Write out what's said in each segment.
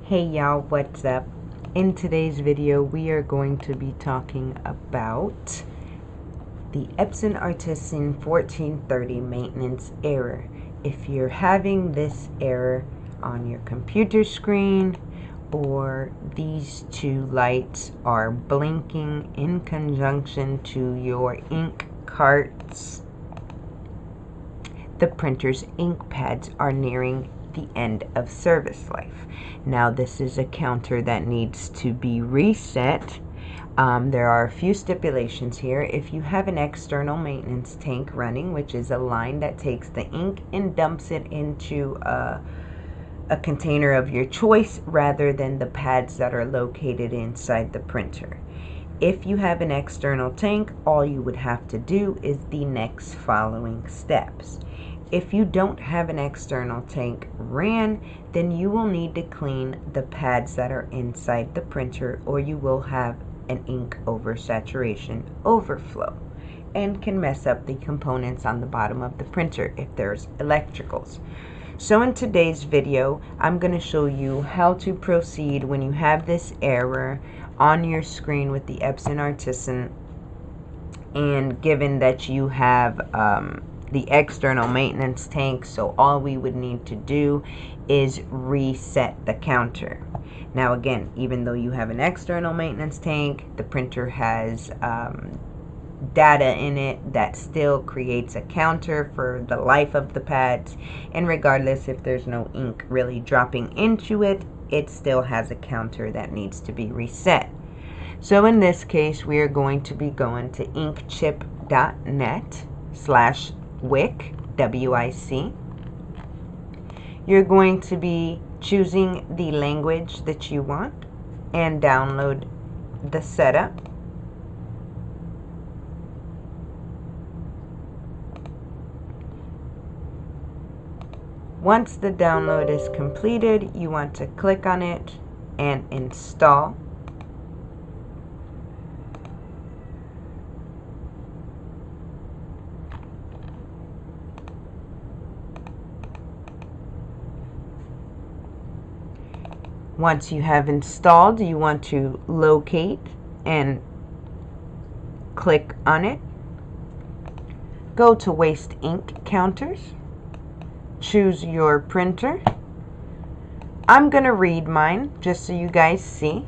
Hey y'all, what's up? In today's video we are going to be talking about the Epson artisan1430 maintenance error. If you're having this error on your computer screen or these two lights are blinking in conjunction to your ink carts, the printer's ink pads are nearing the end of service life. Now this is a counter that needs to be reset. There are a few stipulations here. If you have an external maintenance tank running, which is a line that takes the ink and dumps it into a container of your choice rather than the pads that are located inside the printer. If you have an external tank, all you would have to do is the next following steps. If you don't have an external tank ran, then you will need to clean the pads that are inside the printer, or you will have an ink oversaturation overflow and can mess up the components on the bottom of the printer if there's electricals. So in today's video, I'm going to show you how to proceed when you have this error on your screen with the Epson Artisan, and given that you have the external maintenance tank, so all we would need to do is reset the counter. Now again, even though you have an external maintenance tank, the printer has data in it that still creates a counter for the life of the pads, and regardless if there's no ink really dropping into it, it still has a counter that needs to be reset. So in this case, we are going to be going to inkchipnet/WIC, WIC. You're going to be choosing the language that you want and download the setup. Once the download is completed, you want to click on it and install. Once you have installed, you want to locate and click on it. Go to Waste Ink Counters. Choose your printer. I'm going to read mine just so you guys see.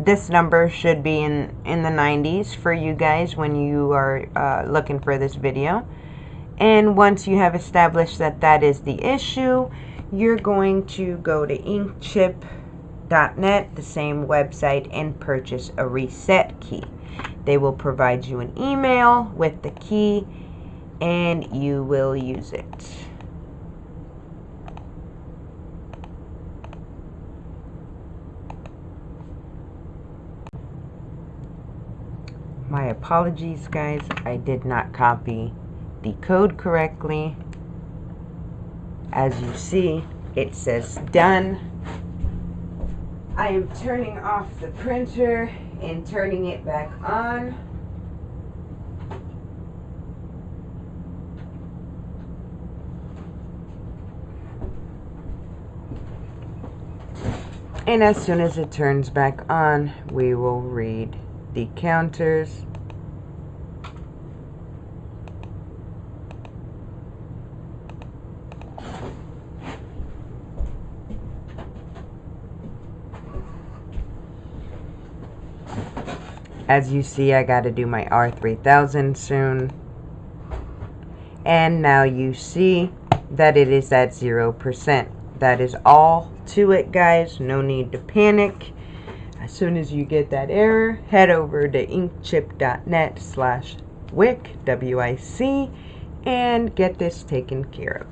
This number should be in the 90s for you guys when you are looking for this video. And once you have established that that is the issue, you're going to go to inkchipnet, the same website, and purchase a reset key. They will provide you an email with the key and you will use it. My apologies, guys. I did not copy the code correctly. As you see, it says done. I am turning off the printer and turning it back on. And as soon as it turns back on, we will read the counters. As you see, I got to do my R3000 soon. And now you see that it is at 0%. That is all to it, guys. No need to panic. As soon as you get that error, head over to inkchipnet/WIC, WIC, and get this taken care of.